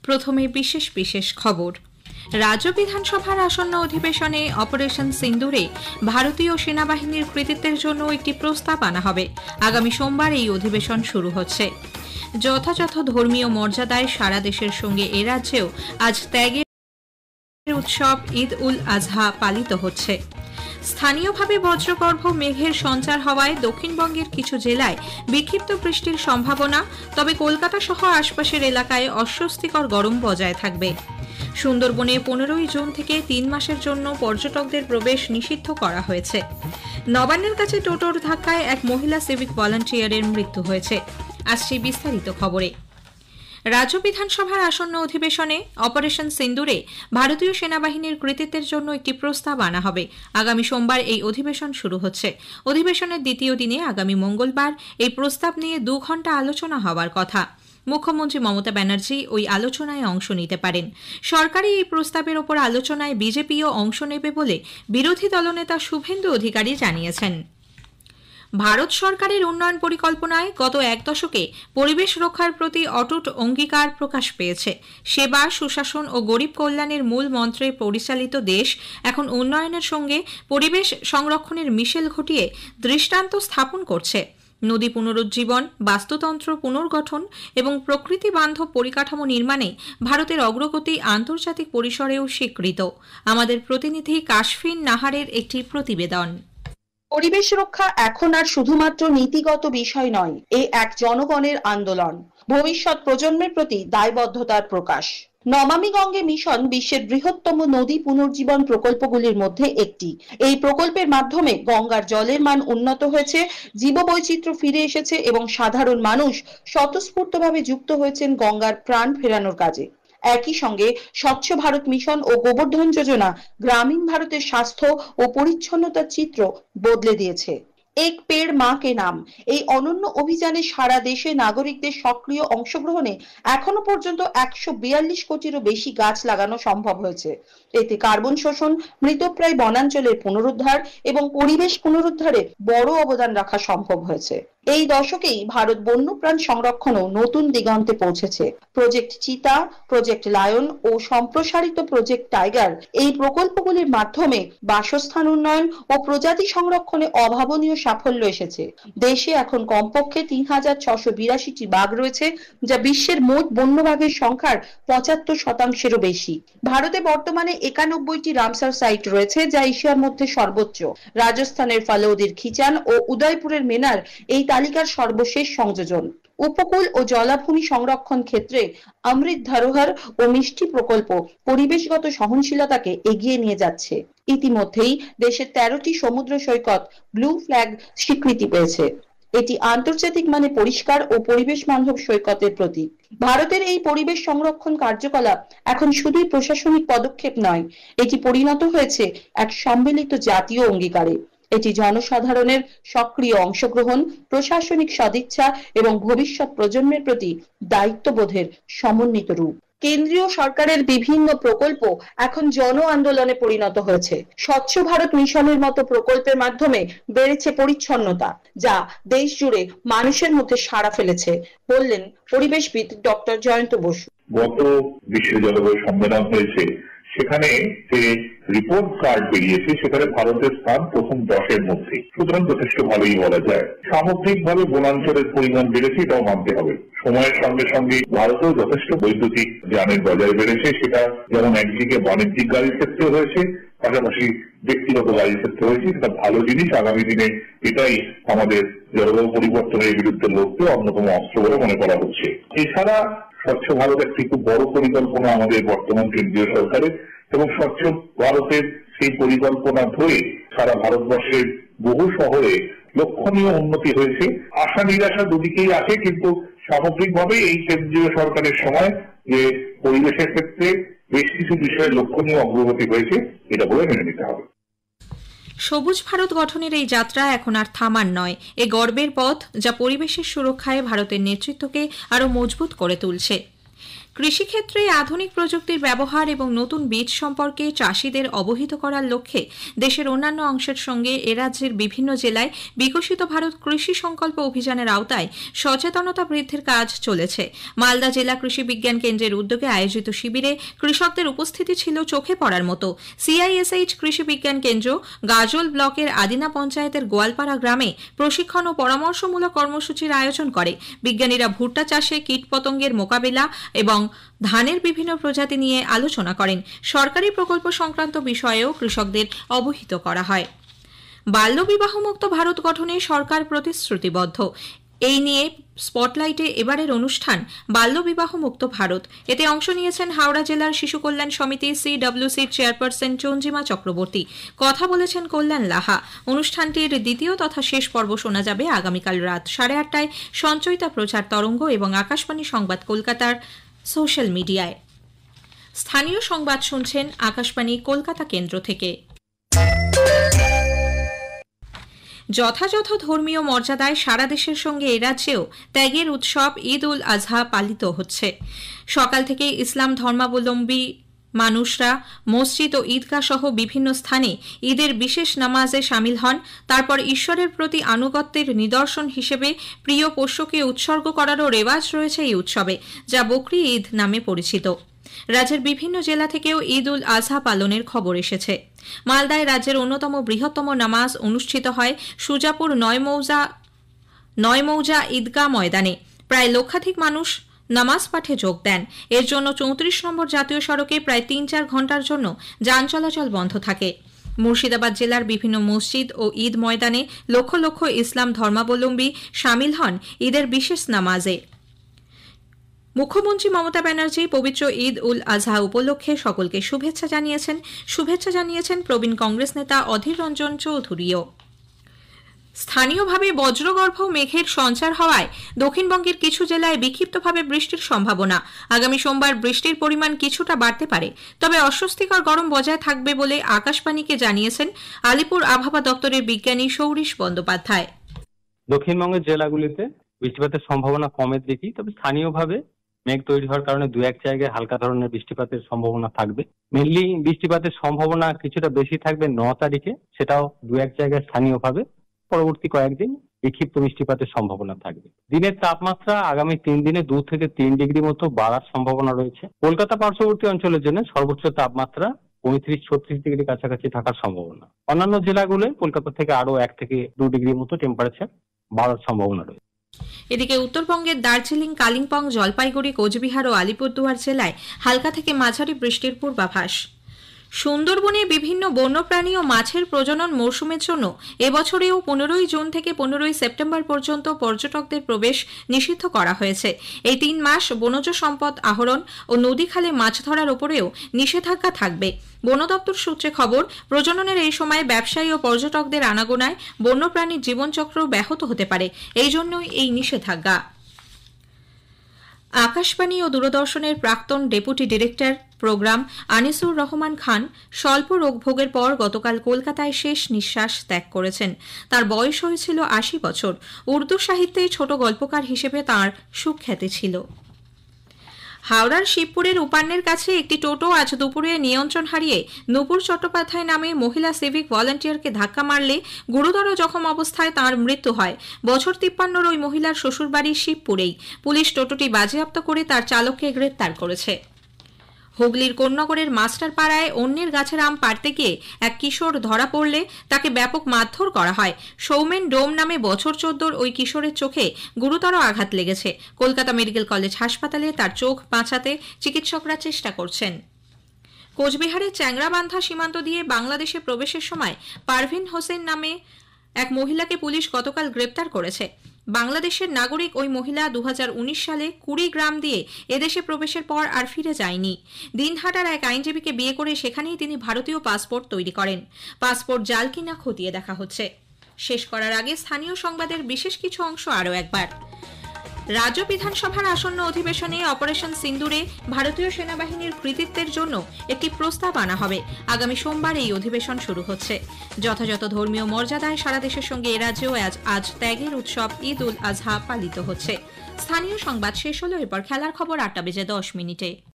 প্রথমে বিশেষ বিশেষ খবর। রাজ্য বিধানসভার আসন্ন অধিবেশনে অপারেশন সিন্দুরে ভারতীয় সেনাবাহিনীর কৃতিত্বের জন্য একটি প্রস্তাব আনা হবে। আগামী সোমবার এই অধিবেশন শুরু হচ্ছে। যথাযথ ধর্মীয় মর্যাদায় সারা দেশের সঙ্গে এ রাজ্যেও আজ ত্যাগের উৎসব ঈদ উল আজহা পালিত হচ্ছে। স্থানীয়ভাবে বজ্রগর্ভ মেঘের সঞ্চার হওয়ায় দক্ষিণবঙ্গের কিছু জেলায় বিক্ষিপ্ত বৃষ্টির সম্ভাবনা, তবে কলকাতা সহ আশপাশের এলাকায় অস্বস্তিকর গরম বজায় থাকবে। সুন্দরবনে 15ই জুন থেকে 3 মাসের জন্য পর্যটকদের প্রবেশ নিষিদ্ধ করা হয়েছে। নবান্নের কাছে টোটোর ধাক্কায় এক মহিলা সিভিক ভলান্টিয়ারের মৃত্যু হয়েছে। আসছে বিস্তারিত খবরে। রাজ্য বিধানসভার আসন্ন অধিবেশনে অপারেশন সিন্দুরে ভারতীয় সেনাবাহিনীর কৃতিত্বের জন্য একটি প্রস্তাব আনা হবে। আগামী সোমবার এই অধিবেশন শুরু হচ্ছে। অধিবেশনের দ্বিতীয় দিনে আগামী মঙ্গলবার এই প্রস্তাব নিয়ে 2 ঘণ্টা আলোচনা হওয়ার কথা। মুখ্যমন্ত্রী মমতা ব্যানার্জি ওই আলোচনায় অংশ নিতে পারেন। সরকারি এই প্রস্তাবের ওপর আলোচনায় বিজেপিও অংশ নেবে বলে বিরোধী দলনেতা শুভেন্দু অধিকারী জানিয়েছেন। ভারত সরকারের উন্নয়ন পরিকল্পনায় গত 1 দশকে পরিবেশ রক্ষার প্রতি অটুট অঙ্গীকার প্রকাশ পেয়েছে। সেবা, সুশাসন ও গরিব কল্যাণের মূল মন্ত্রে পরিচালিত দেশ এখন উন্নয়নের সঙ্গে পরিবেশ সংরক্ষণের মিশেল ঘটিয়ে দৃষ্টান্ত স্থাপন করছে। নদী পুনরুজ্জীবন, বাস্তুতন্ত্র পুনর্গঠন এবং প্রকৃতি বান্ধব পরিকাঠামো নির্মাণে ভারতের অগ্রগতি আন্তর্জাতিক পরিসরেও স্বীকৃত। আমাদের প্রতিনিধি কাশফিন নাহারের একটি প্রতিবেদন। পরিবেশ রক্ষা এখন আর শুধুমাত্র নীতিগত বিষয় নয়, এ এক জনগণের আন্দোলন, ভবিষ্যৎ প্রজন্মের প্রতি দায়বদ্ধতার প্রকাশ। নমামি গঙ্গে মিশন বিশ্বের বৃহত্তম নদী পুনর্জীবন প্রকল্পগুলির মধ্যে একটি। এই প্রকল্পের মাধ্যমে গঙ্গার জলের মান উন্নত হয়েছে, জীববৈচিত্র্য ফিরে এসেছে এবং সাধারণ মানুষ স্বতঃস্ফূর্তভাবে যুক্ত হয়েছেন গঙ্গার প্রাণ ফেরানোর কাজে। একই সঙ্গে স্বচ্ছ ভারত মিশন ও গোবর্ধন যোজনা গ্রামীণ ভারতের স্বাস্থ্য ও পরিচ্ছন্নতার চিত্র বদলে দিয়েছে। এক পেড় মা কে নাম এই অনন্য অভিযানে সারা দেশে নাগরিকদের সক্রিয় অংশগ্রহণে এখনো পর্যন্ত 142 কোটিরও বেশি গাছ লাগানো সম্ভব হয়েছে। এতে কার্বন শোষণ, মৃতপ্রায় বনাঞ্চলের পুনরুদ্ধার এবং পরিবেশ পুনরুদ্ধারে বড় অবদান রাখা সম্ভব হয়েছে। এই দশকেই ভারত বন্যপ্রাণ সংরক্ষণও নতুন দিগন্তে পৌঁছেছে। প্রজেক্ট চিতা, প্রজেক্ট লায়ন ও সম্প্রসারিত প্রজেক্ট টাইগার এই প্রকল্পগুলির মাধ্যমে বাসস্থান উন্নয়ন ও প্রজাতি সংরক্ষণে অভাবনীয় সাফল্য এসেছে। দেশে এখন কমপক্ষে 3682টি বাঘ রয়েছে, যা বিশ্বের মোট বন্য বাঘের সংখ্যার 75%-এরও বেশি। ভারতে বর্তমানে 91টি রামসার সাইট রয়েছে, যা এশিয়ার মধ্যে সর্বোচ্চ। রাজস্থানের ফালোদির খিচান ও উদয়পুরের মেনার এই তালিকার সর্বশেষ সংযোজন। উপকূল ও জলাভূমি সংরক্ষণ ক্ষেত্রে অমৃত ধরোহর ও মিষ্টি প্রকল্প পরিবেশগত সহনশীলতাকে এগিয়ে নিয়ে যাচ্ছে। ইতিমধ্যেই দেশের 13টি সমুদ্র সৈকত ব্লু ফ্ল্যাগ স্বীকৃতি পেয়েছে। এটি আন্তর্জাতিক মানে পরিষ্কার ও পরিবেশ বান্ধব সৈকতের প্রতীক। ভারতের এই পরিবেশ সংরক্ষণ কার্যকলাপ এখন শুধুই প্রশাসনিক পদক্ষেপ নয়, এটি পরিণত হয়েছে এক সম্মিলিত জাতীয় অঙ্গীকারে। এটি জনসাধারণের সক্রিয় অংশগ্রহণ, প্রশাসনিক সদিচ্ছা এবং ভবিষ্যৎ প্রজন্মের প্রতি দায়িত্ববোধের সমন্বিত রূপ। কেন্দ্রীয় সরকারের বিভিন্ন প্রকল্প এখন জন আন্দোলনে পরিণত হয়েছে। স্বচ্ছ ভারত মিশনের মতো প্রকল্পের মাধ্যমে বেড়েছে পরিচ্ছন্নতা, যা দেশ জুড়ে মানুষের মধ্যে সাড়া ফেলেছে, বললেন পরিবেশবিদ ডক্টর জয়ন্ত বসু। গত বিশ্ব জলবায়ু সম্মেলন হয়েছে, সেখানে যে রিপোর্ট কার্ড বেরিয়েছে সেখানে ভারতের স্থান প্রথম 10-এর মধ্যে, সুতরাং যথেষ্ট ভালোই বলা যায়। সামগ্রিকভাবে বনাঞ্চলের পরিমাণ বেড়েছে, এটাও মানতে হবে। সময়ের সঙ্গে সঙ্গে ভারতেও যথেষ্ট বৈদ্যুতিক যানের বাজার বেড়েছে, সেটা যেমন একদিকে বাণিজ্যিক গাড়ির ক্ষেত্রে হয়েছে, পাশাপাশি ব্যক্তিগত গাড়ির ক্ষেত্রে হয়েছে। এটা ভালো জিনিস। আগামী দিনে এটাই আমাদের জলবায়ু পরিবর্তনের বিরুদ্ধে লড়তে অন্যতম অস্ত্র বলে মনে করা হচ্ছে। এছাড়া স্বচ্ছ ভারত একটি খুব বড় পরিকল্পনা আমাদের বর্তমান কেন্দ্রীয় সরকারের, এবং স্বচ্ছ ভারতের সেই পরিকল্পনা ধরে সারা ভারতবর্ষের বহু শহরে লক্ষণীয় উন্নতি হয়েছে। আশা নিরাশা দুদিকেই আছে, কিন্তু সামগ্রিকভাবে এই কেন্দ্রীয় সরকারের সময় যে পরিবেশের ক্ষেত্রে বেশ কিছু বিষয়ে লক্ষণীয় অগ্রগতি হয়েছে, এটা বলে মেনে নিতে হবে। সবুজ ভারত গঠনের এই যাত্রা এখন আর থামার নয়, এ গর্বের পথ যা পরিবেশের সুরক্ষায় ভারতের নেতৃত্বকে আরও মজবুত করে তুলছে। কৃষিক্ষেত্রে আধুনিক প্রযুক্তির ব্যবহার এবং নতুন বীজ সম্পর্কে চাষিদের অবহিত করার লক্ষ্যে দেশের অন্যান্য অংশের সঙ্গে এ রাজ্যের বিভিন্ন জেলায় বিকশিত ভারত কৃষি সংকল্প অভিযানের আওতায় সচেতনতা বৃদ্ধির কাজ চলেছে। মালদা জেলা কৃষি বিজ্ঞান কেন্দ্রের উদ্যোগে আয়োজিত শিবিরে কৃষকদের উপস্থিতি ছিল চোখে পড়ার মতো। CISH কৃষি বিজ্ঞান কেন্দ্র গাজল ব্লকের আদিনা পঞ্চায়েতের গোয়ালপাড়া গ্রামে প্রশিক্ষণ ও পরামর্শমূলক কর্মসূচির আয়োজন করে। বিজ্ঞানীরা ভুট্টা চাষে কীটপতঙ্গের মোকাবিলা এবং ধানের বিভিন্ন প্রজাতি নিয়ে আলোচনা করেন। সরকারি প্রকল্প সংক্রান্ত বিষয়েও কৃষকদের অবহিত করা হয়। বাল্যবিবাহমুক্ত ভারত গঠনে সরকার প্রতিশ্রুতিবদ্ধ। এই নিয়ে স্পটলাইটে এবারের অনুষ্ঠান বাল্যবিবাহমুক্ত ভারত। এতে অংশ নিয়েছেন হাওড়া জেলার শিশু কল্যাণ সমিতি CWC চেয়ারপারসন চঞ্জিমা চক্রবর্তী। কথা বলেছেন কল্যাণ লাহা। অনুষ্ঠানটির দ্বিতীয় তথা শেষ পর্ব শোনা যাবে আগামীকাল রাত 8:30টায় সঞ্চয়িতা প্রচার তরঙ্গ এবং আকাশবাণী সংবাদ কলকাতার সোশ্যাল মিডিয়ায়। স্থানীয় সংবাদ শুনছেন আকাশবাণী কলকাতা কেন্দ্র থেকে। যথাযথ ধর্মীয় মর্যাদায় সারা দেশের সঙ্গে এ রাজ্যেও ত্যাগের উৎসব ঈদ উল আজহা পালিত হচ্ছে। সকাল থেকে ইসলাম ধর্মাবলম্বী মানুষরা মসজিদ ও ঈদগাহ সহ বিভিন্ন স্থানে ঈদের বিশেষ নামাজে শামিল হন। তারপর ঈশ্বরের প্রতি আনুগত্যের নিদর্শন হিসেবে প্রিয় পোষ্যকে উৎসর্গ করারও রেওয়াজ রয়েছে এই উৎসবে, যা বকরি ঈদ নামে পরিচিত। রাজ্যের বিভিন্ন জেলা থেকেও ঈদ উল আজহা পালনের খবর এসেছে। মালদায় রাজ্যের অন্যতম বৃহত্তম নামাজ অনুষ্ঠিত হয় সুজাপুর নয়মৌজা ঈদগাহ ময়দানে। প্রায় লক্ষাধিক মানুষ নামাজ পাঠে যোগ দেন। এর জন্য 34 নম্বর জাতীয় সড়কে প্রায় 3-4 ঘণ্টার জন্য যান চলাচল বন্ধ থাকে। মুর্শিদাবাদ জেলার বিভিন্ন মসজিদ ও ঈদ ময়দানে লক্ষ লক্ষ ইসলাম ধর্মাবলম্বী শামিল হন ঈদের বিশেষ নামাজে। মুখ্যমন্ত্রী মমতা ব্যানার্জি পবিত্র ঈদ উল আজহা উপলক্ষে সকলকে শুভেচ্ছা জানিয়েছেন প্রবীণ কংগ্রেস নেতা অধীর রঞ্জন চৌধুরীও। স্থানীয়ভাবে বজ্রগর্ভ মেঘের সঞ্চার হওয়ায় দক্ষিণবঙ্গের কিছু জেলায় বিক্ষিপ্তভাবে বৃষ্টির সম্ভাবনা। আগামী সোমবার বৃষ্টির পরিমাণ কিছুটা বাড়তে পারে, তবে অস্বস্তিকর গরম বজায় থাকবে বলে আকাশবাণীকে জানিয়েছেন আলিপুর আবহাওয়া দপ্তরের বিজ্ঞানী সৌরিশ বন্দ্যোপাধ্যায়। দক্ষিণবঙ্গের জেলাগুলিতে বৃষ্টিপাতের সম্ভাবনা কমের দিকে, তবে স্থানীয়ভাবে মেঘ তৈরি হওয়ার কারণে 2-1 জায়গায় হালকা ধরনের বৃষ্টিপাতের সম্ভাবনা থাকবে। মেনলি বৃষ্টিপাতের সম্ভাবনা কিছুটা বেশি থাকবে 9 তারিখে, সেটাও 2-1 জায়গায় স্থানীয়ভাবে। পরবর্তী কয়েকদিন বিক্ষিপ্ত বৃষ্টিপাতের সম্ভাবনা থাকবে। দিনের তাপমাত্রা আগামী 3 দিনে 2 থেকে 3 ডিগ্রি মতো বাড়ার সম্ভাবনা রয়েছে। কলকাতা পার্শ্ববর্তী অঞ্চলের জন্য সর্বোচ্চ তাপমাত্রা 35-36 ডিগ্রি কাছাকাছি থাকার সম্ভাবনা। অন্যান্য জেলাগুলোয় কলকাতা থেকে আরো 1 থেকে 2 ডিগ্রি মতো টেম্পারেচার বাড়ার সম্ভাবনা রয়েছে। এদিকে উত্তরবঙ্গের দার্জিলিং, কালিম্পং, জলপাইগুড়ি, কোচবিহার ও আলিপুরদুয়ার জেলায় হালকা থেকে মাঝারি বৃষ্টির পূর্বাভাস। সুন্দরবনে বিভিন্ন বন্যপ্রাণী ও মাছের প্রজনন মৌসুমের জন্য এবছরেও 15 জুন থেকে 15 সেপ্টেম্বর পর্যন্ত পর্যটকদের প্রবেশ নিষিদ্ধ করা হয়েছে। এই 3 মাস বনজ সম্পদ আহরণ ও নদী খালে মাছ ধরার উপরেও নিষেধাজ্ঞা থাকবে। বন দপ্তর সূত্রে খবর, প্রজননের এই সময় ব্যবসায়ী ও পর্যটকদের আনাগোনায় বন্যপ্রাণীর জীবনচক্র ব্যাহত হতে পারে, এই জন্যই এই নিষেধাজ্ঞা। আকাশবাণী ও দূরদর্শনের প্রাক্তন deputy director programme Anisur Rahman Khan স্বল্প রোগভোগের পর গতকাল কলকাতায় শেষ নিঃশ্বাস ত্যাগ করেছেন। তার বয়স হয়েছিল 80 বছর। উর্দু সাহিত্যে ছোট গল্পকার হিসেবে তাঁর সুখ্যাতি ছিল। হাওড়ার শিবপুরের উপান্নের কাছে একটি টোটো আজ দুপুরে নিয়ন্ত্রণ হারিয়ে নূপুর চট্টোপাধ্যায় নামে মহিলা সিভিক ভলান্টিয়ারকে ধাক্কা মারলে গুরুতর জখম অবস্থায় তাঁর মৃত্যু হয়। বছর 53 ওই মহিলার শ্বশুরবাড়ি শিবপুরেই। পুলিশ টোটোটি বাজেয়াপ্ত করে তার চালককে গ্রেপ্তার করেছে। হুগলির কোন্নগরের মাস্টারপাড়ায় অন্যের গাছের আম পাড়তে গিয়ে এক কিশোর ধরা পড়লে তাকে ব্যাপক মারধর করা হয়। সৌমেন ডোম নামে বছর 14 ওই কিশোরের চোখে গুরুতর আঘাত লেগেছে। কলকাতা মেডিকেল কলেজ হাসপাতালে তার চোখ বাঁচাতে চিকিৎসকরা চেষ্টা করছেন। কোচবিহারের চ্যাংরাবান্ধা সীমান্ত দিয়ে বাংলাদেশে প্রবেশের সময় পারভিন হোসেন নামে এক মহিলাকে পুলিশ গতকাল গ্রেপ্তার করেছে। বাংলাদেশের নাগরিক ওই মহিলা 2019 সালে কুড়িগ্রাম দিয়ে এদেশে প্রবেশের পর আর ফিরে যায়নি। দিনহাটার এক আইনজীবীকে বিয়ে করে সেখানেই তিনি ভারতীয় পাসপোর্ট তৈরি করেন। পাসপোর্ট জাল কিনা খতিয়ে দেখা হচ্ছে। শেষ করার আগে স্থানীয় সংবাদের বিশেষ কিছু অংশ আরও একবার। রাজ্য বিধানসভার আসন্ন অধিবেশনে অপারেশন সিন্দুরে ভারতীয় সেনাবাহিনীর কৃতিত্বের জন্য একটি প্রস্তাব আনা হবে। আগামী সোমবার এই অধিবেশন শুরু হচ্ছে। যথাযথ ধর্মীয় মর্যাদায় সারা দেশের সঙ্গে এ রাজ্যেও আজ ত্যাগের উৎসব ঈদ উল আজহা পালিত হচ্ছে। স্থানীয় সংবাদ শেষ হলো, এরপর খেলার খবর 8টা বেজে 10 মিনিটে।